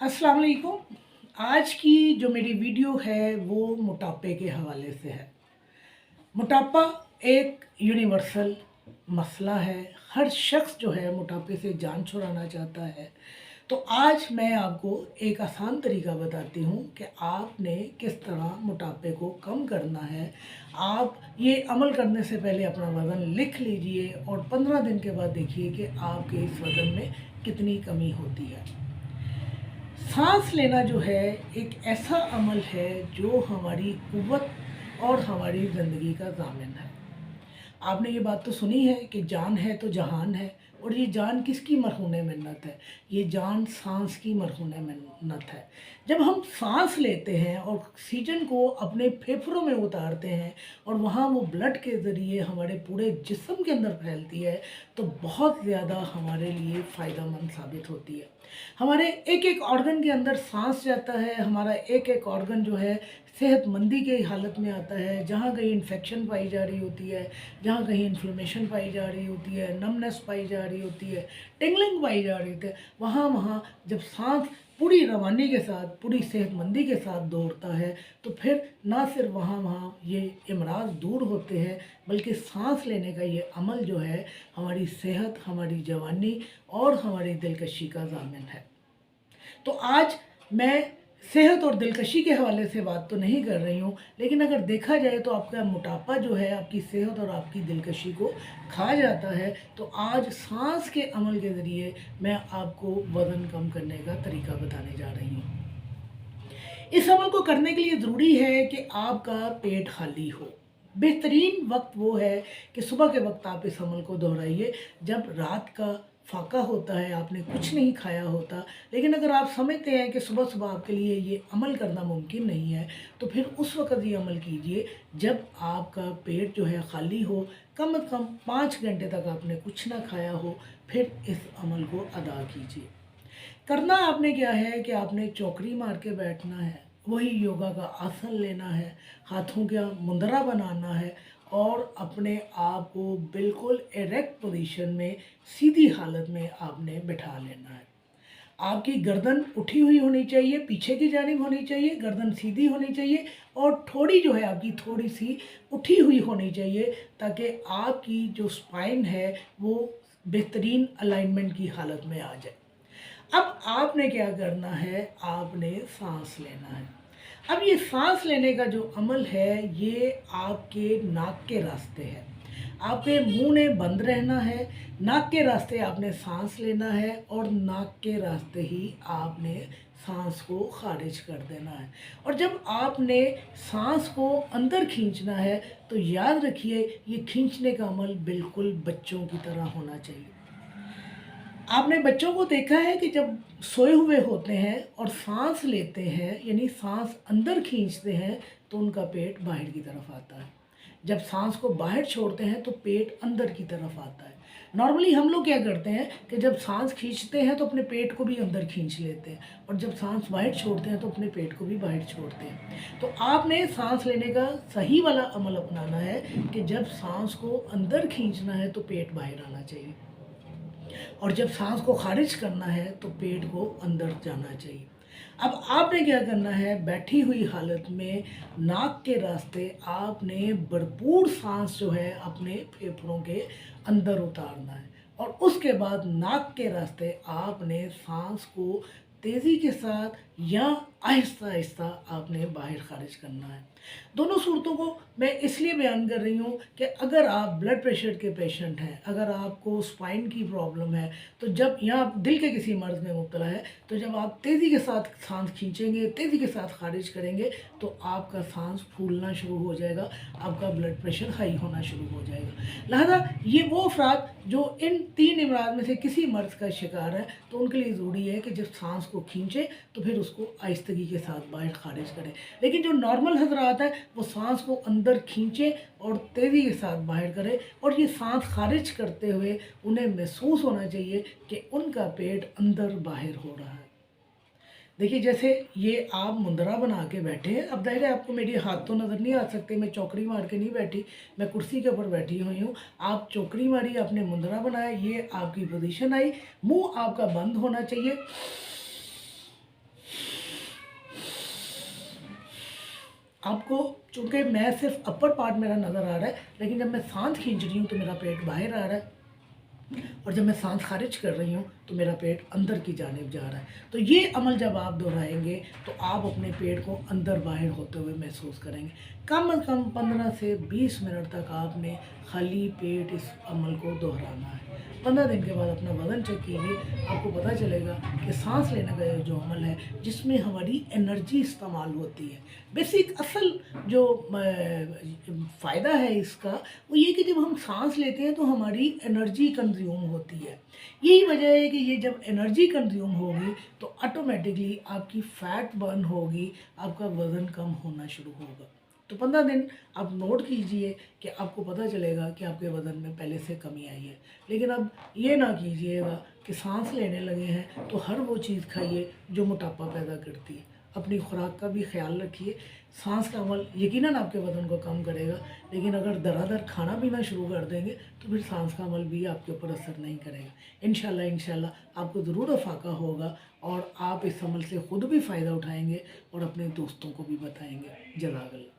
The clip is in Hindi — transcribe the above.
अस्सलाम वालेकुम। आज की जो मेरी वीडियो है वो मोटापे के हवाले से है। मोटापा एक यूनिवर्सल मसला है। हर शख्स जो है मोटापे से जान छुड़ाना चाहता है। तो आज मैं आपको एक आसान तरीका बताती हूँ कि आपने किस तरह मोटापे को कम करना है। आप ये अमल करने से पहले अपना वज़न लिख लीजिए और 15 दिन के बाद देखिए कि आपके इस वज़न में कितनी कमी होती है। सांस लेना जो है एक ऐसा अमल है जो हमारी कुव्वत और हमारी ज़िंदगी का ज़ामिन है। आपने ये बात तो सुनी है कि जान है तो जहान है, और ये जान किसकी मरहून मिन्नत है? ये जान सांस की मरहून मिन्नत है। जब हम सांस लेते हैं और ऑक्सीजन को अपने फेफड़ों में उतारते हैं और वहाँ वो ब्लड के ज़रिए हमारे पूरे जिस्म के अंदर फैलती है, तो बहुत ज़्यादा हमारे लिए फ़ायदेमंद साबित होती है। हमारे एक एक ऑर्गन के अंदर सांस जाता है, हमारा एक एक ऑर्गन जो है सेहतमंदी की हालत में आता है। जहाँ कहीं इन्फेक्शन पाई जा रही होती है, जहाँ कहीं इन्फ्लेमेशन पाई जा रही होती है, नमनेस पाई जा रही होती है, टिंगलिंग पाई जा रही होती है, वहाँ वहाँ जब सांस पूरी रवानी के साथ, पूरी सेहतमंदी के साथ दौड़ता है, तो फिर ना सिर्फ वहाँ वहाँ ये अमराज दूर होते हैं, बल्कि सांस लेने का ये अमल जो है हमारी सेहत, हमारी जवानी और हमारी दिलकशी का ज़ामिन है। तो आज मैं सेहत और दिलकशी के हवाले से बात तो नहीं कर रही हूँ, लेकिन अगर देखा जाए तो आपका मोटापा जो है आपकी सेहत और आपकी दिलकशी को खा जाता है। तो आज सांस के अमल के ज़रिए मैं आपको वज़न कम करने का तरीका बताने जा रही हूँ। इस अमल को करने के लिए ज़रूरी है कि आपका पेट खाली हो। बेहतरीन वक्त वो है कि सुबह के वक्त आप इस अमल को दोहराइए, जब रात का फाका होता है, आपने कुछ नहीं खाया होता। लेकिन अगर आप समझते हैं कि सुबह-सुबह आपके लिए ये अमल करना मुमकिन नहीं है, तो फिर उस वक़्त ये अमल कीजिए जब आपका पेट जो है खाली हो, कम से कम 5 घंटे तक आपने कुछ ना खाया हो, फिर इस अमल को अदा कीजिए। करना आपने क्या है कि आपने चौकड़ी मार के बैठना है, वही योगा का आसन लेना है, हाथों का मुंदरा बनाना है और अपने आप को बिल्कुल इरेक्ट पोजीशन में, सीधी हालत में आपने बिठा लेना है। आपकी गर्दन उठी हुई होनी चाहिए, पीछे की जानिब होनी चाहिए, गर्दन सीधी होनी चाहिए और थोड़ी जो है आपकी थोड़ी-सी उठी हुई होनी चाहिए, ताकि आपकी जो स्पाइन है वो बेहतरीन अलाइनमेंट की हालत में आ जाए। अब आपने क्या करना है, आपने साँस लेना है। अब ये साँस लेने का जो अमल है, ये आपके नाक के रास्ते है। आपके मुँह ने बंद रहना है, नाक के रास्ते आपने साँस लेना है और नाक के रास्ते ही आपने साँस को ख़ारिज कर देना है। और जब आपने साँस को अंदर खींचना है, तो याद रखिए ये खींचने का अमल बिल्कुल बच्चों की तरह होना चाहिए। आपने बच्चों को देखा है कि जब सोए हुए होते हैं और साँस लेते हैं, यानी साँस अंदर खींचते हैं, तो उनका पेट बाहर की तरफ आता है। जब साँस को बाहर छोड़ते हैं तो पेट अंदर की तरफ आता है। नॉर्मली हम लोग क्या करते हैं कि जब साँस खींचते हैं तो अपने पेट को भी अंदर खींच लेते हैं, और जब साँस बाहर छोड़ते हैं तो अपने पेट को भी बाहर छोड़ते हैं। तो आपने साँस लेने का सही वाला अमल अपनाना है कि जब साँस को अंदर खींचना है तो पेट बाहर आना चाहिए, और जब सांस को खारिज करना है तो पेट को अंदर जाना चाहिए। अब आपने क्या करना है, बैठी हुई हालत में नाक के रास्ते आपने भरपूर सांस जो है अपने फेफड़ों के अंदर उतारना है, और उसके बाद नाक के रास्ते आपने सांस को तेज़ी के साथ या आहिस्ता आहिस्ता आपने बाहर खारिज करना है। दोनों सूरतों को मैं इसलिए बयान कर रही हूँ कि अगर आप ब्लड प्रेशर के पेशेंट हैं, अगर आपको स्पाइन की प्रॉब्लम है, तो जब या आप दिल के किसी मर्ज़ में मुब्तला है, तो जब आप तेज़ी के साथ सांस खींचेंगे, तेज़ी के साथ खारिज करेंगे, तो आपका सांस फूलना शुरू हो जाएगा, आपका ब्लड प्रेशर हाई होना शुरू हो जाएगा। लिहाजा ये वो अफराद जो इन 3 अमराज में से किसी मर्ज़ का शिकार है, तो उनके लिए ज़रूरी है कि जब सांस को खींचे तो फिर उसको आहिस्तगी के साथ बाहर खारिज करें। लेकिन जो नॉर्मल हज़रात हैं, वो सांस को अंदर खींचे और तेज़ी के साथ बाहर करें, और ये सांस खारिज करते हुए उन्हें महसूस होना चाहिए कि उनका पेट अंदर बाहर हो रहा है। देखिए, जैसे ये आप मुंदरा बना के बैठे हैं। अब ज़ाहिर है आपको मेरे हाथ तो नज़र नहीं आ सकते, मैं चौकड़ी मार के नहीं बैठी, मैं कुर्सी के ऊपर बैठी हुई हूँ। आप चौकड़ी मारी, आपने मुंदरा बनाया, ये आपकी पोजीशन आई, मुंह आपका बंद होना चाहिए। आपको, चूँकि मैं सिर्फ अपर पार्ट मेरा नज़र आ रहा है, लेकिन जब मैं सांस खींच रही हूँ तो मेरा पेट बाहर आ रहा है, और जब मैं सांस खारिज कर रही हूँ तो मेरा पेट अंदर की जानिब जा रहा है। तो ये अमल जब आप दोहराएंगे तो आप अपने पेट को अंदर बाहर होते हुए महसूस करेंगे। कम से कम 15 से 20 मिनट तक आपने खाली पेट इस अमल को दोहराना है। 15 दिन के बाद अपना वज़न चेक कीजिए, आपको पता चलेगा कि सांस लेने का ये जो अमल है, जिसमें हमारी एनर्जी इस्तेमाल होती है। बेसिक असल जो फ़ायदा है इसका, वो ये कि जब हम सांस लेते हैं तो हमारी एनर्जी कंज्यूम होती है। यही वजह है कि ये जब एनर्जी कंज्यूम होगी तो ऑटोमेटिकली आपकी फ़ैट बर्न होगी, आपका वज़न कम होना शुरू होगा। तो 15 दिन आप नोट कीजिए कि आपको पता चलेगा कि आपके वज़न में पहले से कमी आई है। लेकिन अब ये ना कीजिएगा कि सांस लेने लगे हैं तो हर वो चीज़ खाइए जो मोटापा पैदा करती है। अपनी खुराक का भी ख्याल रखिए। सांस का अमल यकीनन आपके वज़न को कम करेगा, लेकिन अगर दरादर खाना पीना शुरू कर देंगे तो फिर सांस का अमल भी आपके ऊपर असर नहीं करेगा। इंशाल्लाह आपको ज़रूर अफाका होगा और आप इस अमल से ख़ुद भी फ़ायदा उठाएँगे और अपने दोस्तों को भी बताएँगे। जज़ाकल्लाह।